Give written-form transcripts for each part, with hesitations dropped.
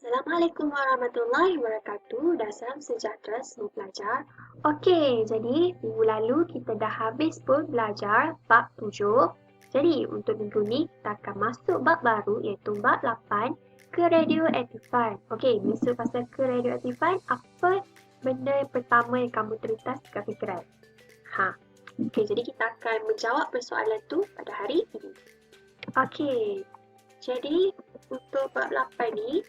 Assalamualaikum warahmatullahi wabarakatuh dan salam sejahtera semua pelajar. Okey, jadi minggu lalu kita dah habis pun belajar bab 7. Jadi untuk minggu ni kita akan masuk bab baru iaitu bab 8 keradioaktifan. Okey, masuk pasal keradioaktifan, apa benda yang pertama yang kamu terlintas ke fikiran? Okey, jadi kita akan menjawab persoalan tu pada hari ini. Okey, jadi untuk bab 8 ni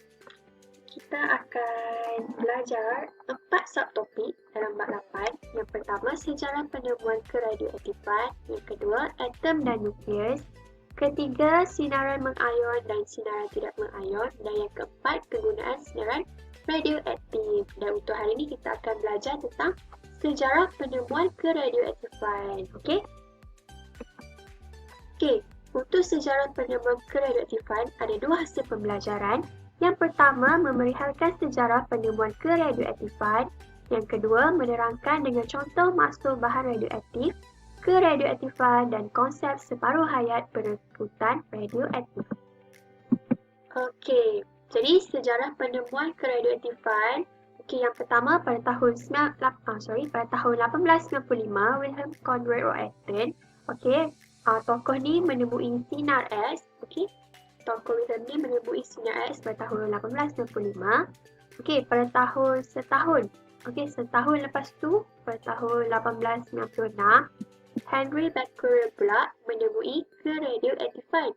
kita akan belajar 4 subtopik dalam bab 8. Yang pertama, sejarah penemuan keradioaktifan. Yang kedua, atom dan nukleus. Ketiga, sinaran mengayon dan sinaran tidak mengayon. Dan yang keempat, kegunaan sinaran radioaktif. Dan untuk hari ini kita akan belajar tentang sejarah penemuan keradioaktifan. Okey? Okey, untuk sejarah penemuan keradioaktifan ada dua hasil pembelajaran. Yang pertama, memerihalkan sejarah penemuan keradioaktifan. Yang kedua, menerangkan dengan contoh masuk bahan radioaktif, keradioaktifan dan konsep separuh hayat perekrutan radioaktif. Okey, jadi sejarah penemuan keradioaktifan. Okey, yang pertama pada tahun 1895, Wilhelm Conrad Roentgen. Okey, tokoh ni menemui sinar X. Okey. Tokoh Wilhelm ni menemui sinar X pada tahun 1895. Okey, pada setahun lepas tu, pada tahun 1896, Henry Becquerel pula menemui keradioaktifan.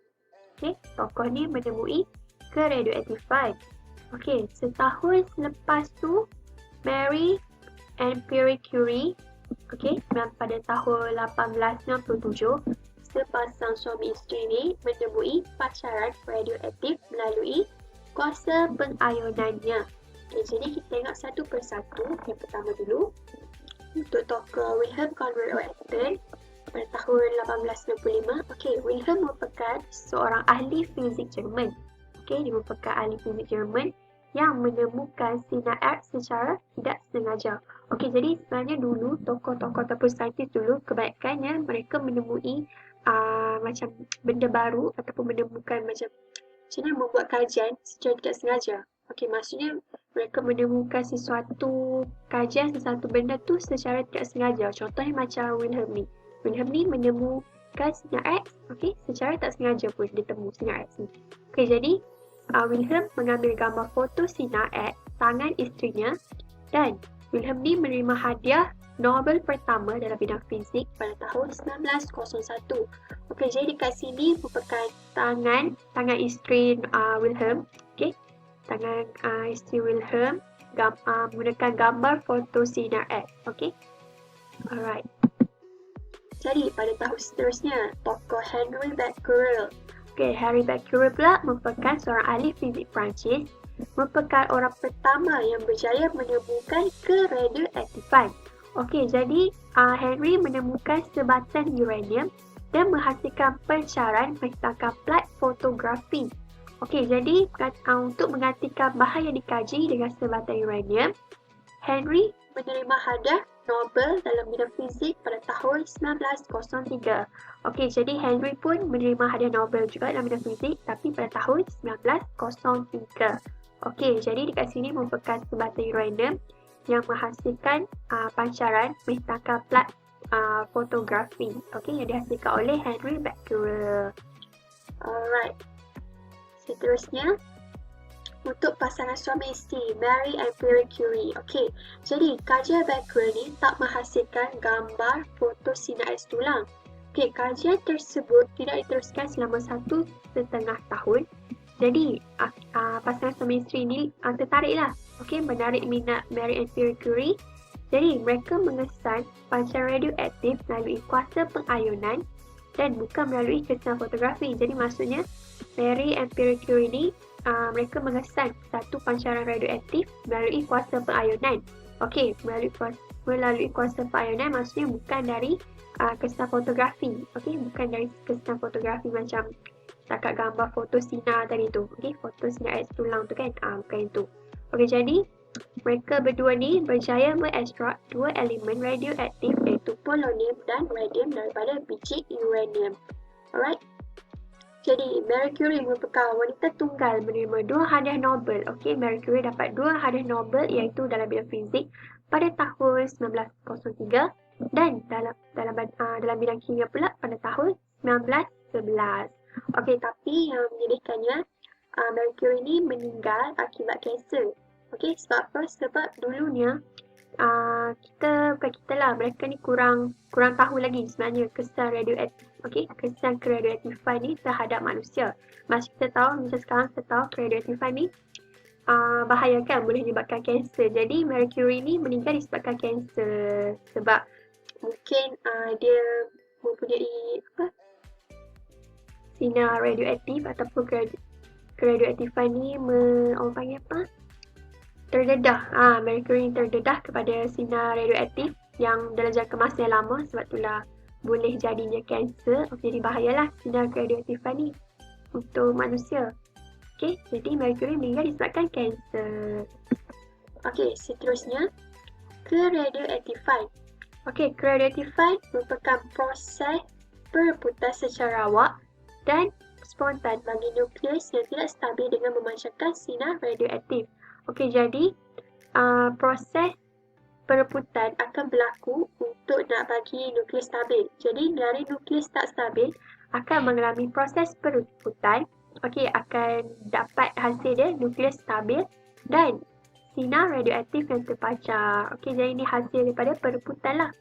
Okey, tokoh ni menemui keradioaktifan. Okey, setahun selepas tu, Marie and Pierre Curie, okey, pada tahun 1867, sepasang suami isteri ni menemui pacaran radioaktif melalui kuasa pengayonannya. Okay, jadi kita tengok satu persatu. Yang pertama dulu, untuk tokoh Wilhelm Conrad Roentgen pada tahun 1895. Okey, Wilhelm merupakan seorang ahli fizik Jerman. Okey, dia merupakan ahli fizik Jerman yang menemukan sinar X secara tidak sengaja. Okey, jadi sebenarnya dulu tokoh-tokoh ataupun saintis dulu kebanyakannya mereka menemui macam benda baru ataupun menemukan macam mana membuat kajian secara tidak sengaja. Okey, maksudnya mereka menemukan sesuatu kajian, sesuatu benda tu secara tidak sengaja. Contohnya macam Wilhelm ni. Wilhelm ni menemukan sinar X, okey, secara tak sengaja pun dia temu sinar X ni. Okey, jadi Wilhelm mengambil gambar foto sinar X tangan isterinya dan Wilhelm ni menerima hadiah Nobel pertama dalam bidang fizik pada tahun 1901. Okey, jadi dekat sini merupakan tangan isteri Wilhelm. Okey, tangan isteri Wilhelm menggunakan gambar foto sinar X. Okey, alright. Jadi pada tahun seterusnya, tokoh Henry Becquerel. Okey, Henry Becquerel pula merupakan seorang ahli fizik Perancis, merupakan orang pertama yang berjaya menemukan keradioaktifan. Okey, jadi Henry menemukan sebatan uranium dan menghasilkan pancaran menggunakan plat fotografi. Okey, jadi untuk menggantikan bahan yang dikaji dengan sebatan uranium, Henry menerima hadiah Nobel dalam bidang fizik pada tahun 1903. Okey, jadi Henry pun menerima hadiah Nobel juga dalam bidang fizik tapi pada tahun 1903. Okey, jadi dekat sini merupakan sebatan uranium yang menghasilkan pancaran menggunakan plat fotografi. Okey, yang dihasilkan oleh Henry Becquerel. Alright. Seterusnya, untuk pasangan suami isteri Marie and Pierre Curie. Okey, jadi kajian Becquerel ni tak menghasilkan gambar foto sinar X tulang. Okey, kajian tersebut tidak diteruskan selama 1.5 tahun. Jadi, pasangan suami isteri ni tertariklah. Okey, menarik minat Marie and Pierre Curie. Jadi, mereka mengesan pancaran radioaktif melalui kuasa pengayonan dan bukan melalui kesan fotografi. Jadi, maksudnya Marie and Pierre Curie ni mereka mengesan satu pancaran radioaktif melalui kuasa pengayonan. Okey, melalui kuasa pengayonan maksudnya bukan dari kesan fotografi. Okey, bukan dari kesan fotografi macam takat gambar foto sinar tadi tu. Okey, foto sinar X tulang tu kan. Bukan itu. Okey, jadi mereka berdua ni berjaya mengekstrak dua elemen radioaktif iaitu polonium dan radium daripada biji uranium. Alright. Jadi, Marie Curie merupakan wanita tunggal menerima 2 hadiah Nobel. Okey, Marie Curie dapat 2 hadiah Nobel iaitu dalam bidang fizik pada tahun 1903 dan dalam bidang kimia pula pada tahun 1911. Okey, tapi yang menyedihkannya, Marie Curie ni meninggal akibat kanser. Okey, sebab apa? Sebab dulunya bukan kita lah, mereka ni kurang tahu lagi sebenarnya kesan radioaktif. Okey, kesan keradioaktifan ni terhadap manusia. Macam sekarang kita tahu keradioaktifan ni bahaya kan, boleh menyebabkan kanser. Jadi Marie Curie ni meninggal disebabkan kanser sebab mungkin dia mempunyai sinar radioaktif ataupun keradioaktifan ni orang panggil apa? Terdedah. Marie Curie terdedah kepada sinar radioaktif yang dalam jangka masa yang lama, sebab itulah boleh jadinya kanser. Jadi bahayalah sinar radioaktifan ni untuk manusia. Okey, jadi Marie Curie meninggal disebabkan kanser. Okey, seterusnya keradioaktifan. Okey, keradioaktifan merupakan proses perebutan secara rawak dan spontan bagi nukleus yang tidak stabil dengan memancarkan sinar radioaktif. Okey, jadi proses perebutan akan berlaku untuk nak bagi nukleus stabil. Jadi dari nukleus tak stabil akan mengalami proses perebutan. Okey, akan dapat hasil dia nukleus stabil dan sinar radioaktif yang terpancar. Okey, jadi ini hasil daripada perebutan lah.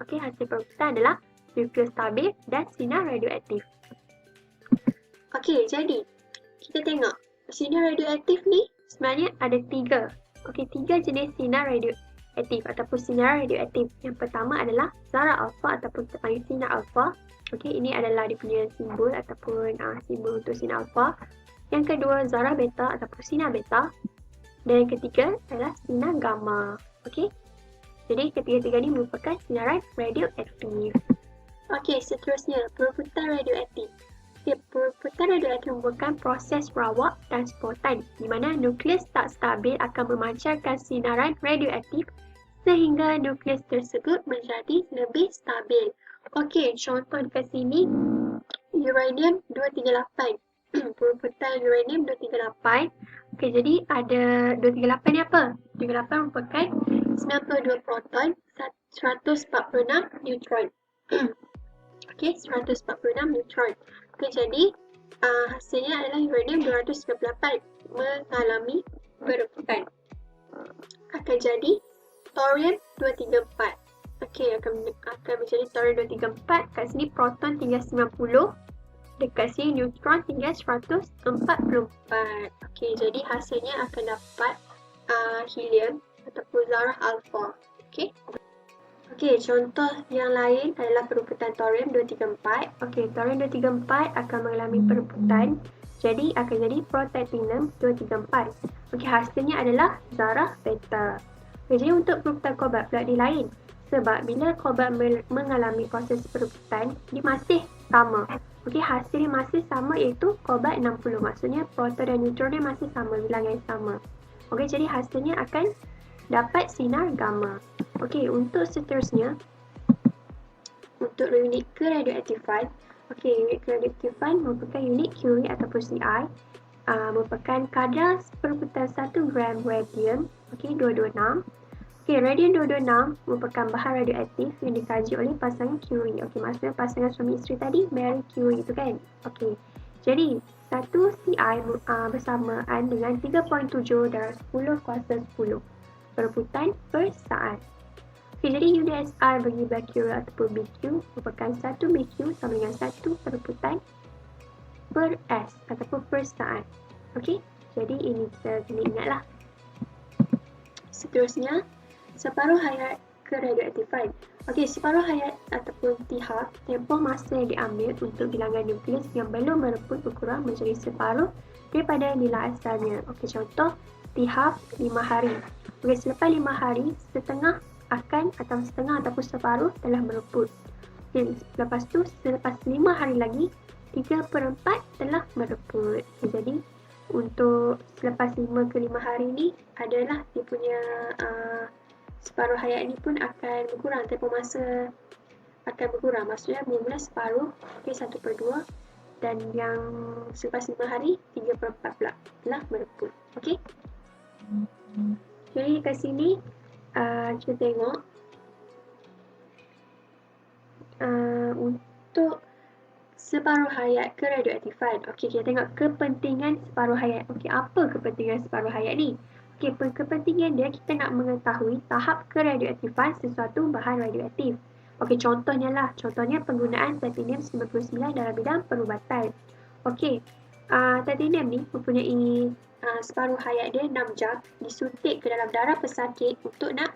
Okey, hasil perebutan adalah nukleus stabil dan sinar radioaktif. Okey, jadi kita tengok sinar radioaktif ni sebenarnya ada 3. Okey, 3 jenis sinar radioaktif ataupun sinar radioaktif. Yang pertama adalah zarah alfa ataupun kita panggil sinar alfa. Okey, ini adalah dia punya simbol ataupun simbol untuk sinar alfa. Yang kedua, zarah beta ataupun sinar beta. Dan yang ketiga adalah sinar gamma. Okey, jadi ketiga-tiga ni merupakan sinaran radioaktif. Okey, seterusnya perebutan radioaktif. Perebutan radioaktif merupakan proses rawak dan spontan di mana nukleus tak stabil akan memancarkan sinaran radioaktif sehingga nukleus tersebut menjadi lebih stabil. Okey, contoh dekat sini uranium 238. Perebutan uranium 238. Okey, jadi ada 238 ni apa? 238 merupakan 92 proton, 146 neutron. Okey, 146 neutron. Okey, jadi hasilnya adalah uranium 298 mengalami perebutan. Akan jadi thorium 234. Okey, akan menjadi thorium 234. Kat sini proton tinggal 90. Dekat sini neutron tinggal 144. Okey, jadi hasilnya akan dapat helium ataupun zarah alfa. Okey. Okey, contoh yang lain adalah perebutan thorium 234. Okey, thorium 234 akan mengalami perebutan. Jadi akan jadi protactinium 234. Okey, hasilnya adalah zarah beta. Okey, jadi untuk perebutan kobalt pula dia lain. Sebab bila kobalt mengalami proses perebutan, dia masih sama. Okey, hasilnya masih sama iaitu kobalt 60. Maksudnya proton dan neutron dia masih sama, bilangan yang sama. Okey, jadi hasilnya akan dapat sinar gamma. Okey, untuk seterusnya, untuk unit keradioaktifan. Okey, unit keradioaktifan merupakan unit Curie ataupun CI. Merupakan kadar perebutan 1 gram radium. Okey, 226. Okey, radium 226 merupakan bahan radioaktif yang dikaji oleh pasangan Curie. Okey, maksudnya pasangan suami isteri tadi, Marie Curie tu kan. Okey, jadi satu CI bersamaan dengan 3.7 darab 10 kuasa 10 perebutan per saat. Okey, jadi unit SI bagi becquerel ataupun BQ merupakan 1 BQ sama dengan 1 perebutan per S ataupun per saat. Okey, jadi ini kita kena ingatlah. Seterusnya, separuh hayat keradioaktifan. Okey, separuh hayat ataupun tahap tempoh masa yang diambil untuk bilangan nukleus yang belum merebut berkurang menjadi separuh daripada nilai asalnya. Okey, contoh tahap 5 hari. Okey, selepas 5 hari, setengah ataupun separuh telah merebut. Okey, lepas tu selepas 5 hari lagi 3/4 telah merebut. Okay, jadi untuk selepas 5 ke 5 hari ni adalah dia punya separuh hayat ni pun akan berkurang, tempoh masa akan berkurang. Maksudnya mula-mula separuh, okey 1/2, dan yang selepas 5 hari 3/4 pula telah mereput. Okey. Jadi kat sini kita tengok untuk separuh hayat keradioaktifan. Okey, kita tengok kepentingan separuh hayat. Okey, apa kepentingan separuh hayat ni? Okey, kepentingan dia kita nak mengetahui tahap keradioaktifan sesuatu bahan radioaktif. Okey, contohnya penggunaan titanium 99 dalam bidang perubatan. Okey, titanium ni mempunyai separuh hayat dia 6 jam disuntik ke dalam darah pesakit untuk nak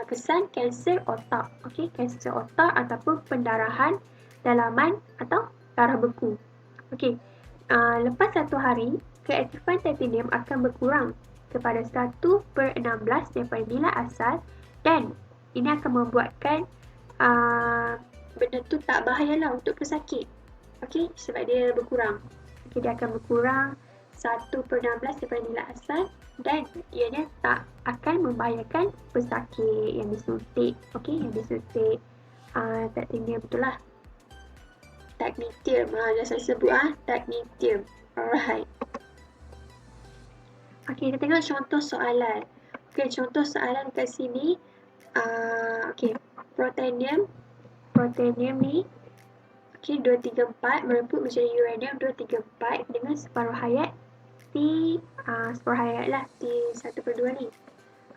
kesan kanser otak. Okey, kanser otak ataupun pendarahan dalaman atau darah beku. Okey, lepas 1 hari, keaktifan titanium akan berkurang kepada 1/16 daripada nilai asal dan ini akan membuatkan benda tu tak bahayalah untuk pesakit. Okey, sebab dia berkurang. Okey, dia akan berkurang 1/16 daripada nilai asal dan ianya tak akan membahayakan pesakit yang disuntik. Okey, yang disuntik titanium itulah. Technetium, dah saya sebut technetium. Alright. Okey, kita tengok contoh soalan. Okey, contoh soalan kat sini. Okey, protonium ni okey 234 mereput menjadi uranium 234 dengan separuh hayat separuh hayat lah T1/2 ni.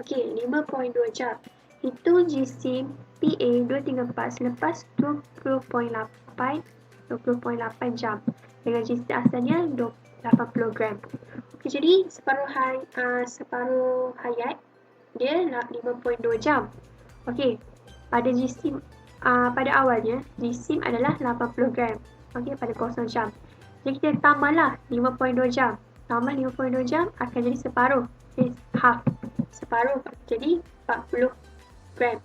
Okey, 5.2 jam. Hitung jisim Pa234 selepas 20.8 jam dengan jisim asalnya 80 gram. Okey, jadi separuh hayat dia 5.2 jam. Okey, pada awalnya jisim adalah 80 gram. Okey, pada 0 jam. Jadi kita tambahlah 5.2 jam. Tambah 5.2 jam akan jadi separuh. Half. Separuh jadi 40 gram.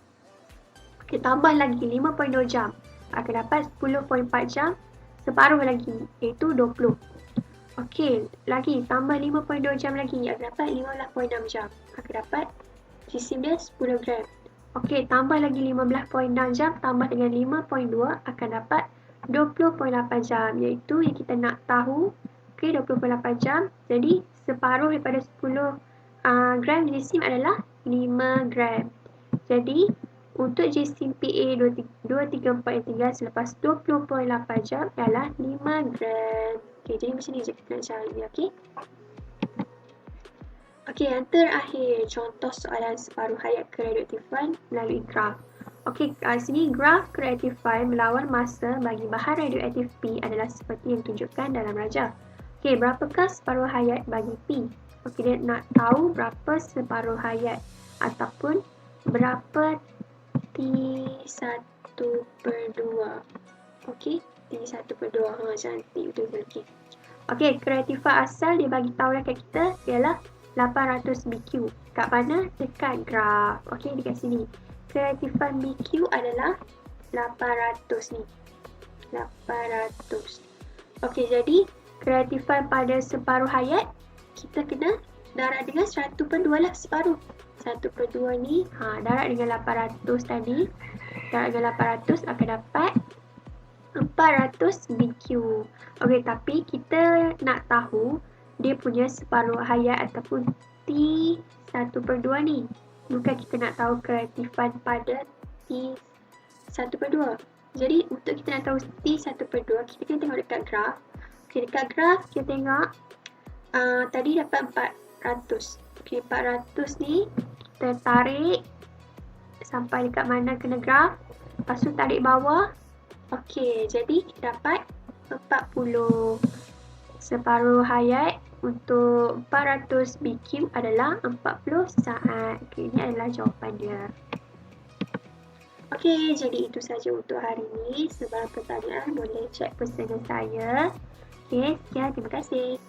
Okey, tambah lagi 5.2 jam. Akan dapat 10.4 jam. Separuh lagi iaitu 20. Okey, lagi tambah 5.2 jam lagi akan dapat 15.6 jam. Akan dapat jisim dia 10 gram. Okey, tambah lagi 15.6 jam tambah dengan 5.2 akan dapat 20.8 jam iaitu yang kita nak tahu. Okey, 20.8 jam. Jadi separuh daripada 10 gram jisim adalah 5 gram. Jadi untuk jisim Pa234 yang tinggal selepas 20.8 jam ialah 5 gram. Okey, jadi macam ni je kita nak cari. Okey. Okey, yang terakhir contoh soalan separuh hayat keradioaktifan melalui graf. Okey, sini graf keradioaktifan melawan masa bagi bahan radioaktif P adalah seperti yang ditunjukkan dalam rajah. Okey, berapakah separuh hayat bagi P? Okey, dia nak tahu berapa separuh hayat ataupun berapa T1/2. Okey, T1/2. Cantik betul. Okey, keradioaktifan asal dia bagi tahu kat kita ialah 800 BQ. Kat mana? Dekat graf. Okey, dekat sini. Keradioaktifan BQ adalah 800 ni. 800. Okey, jadi keradioaktifan pada separuh hayat kita kena darab dengan 1/2 lah separuh. 1/2 ni darab dengan 800 tadi. Darab dengan 800 akan dapat 400 BQ. Okey, tapi kita nak tahu dia punya separuh hayat ataupun T1/2 ni. Bukan kita nak tahu keradioaktifan pada T1/2. Jadi untuk kita nak tahu T1/2 kita kena tengok dekat graf. Okey, dekat graf kita tengok tadi dapat 400. Okey, 400 ni kita tarik sampai dekat mana kena graf. Lepas tu tarik bawah. Okey, jadi kita dapat 40. Separuh hayat untuk 400 BQ adalah 40 saat. Okey, ini adalah jawapan dia. Okey, jadi itu saja untuk hari ini. Sebelum pertanyaan boleh cek pesanan saya. Okey, sekian. Terima kasih.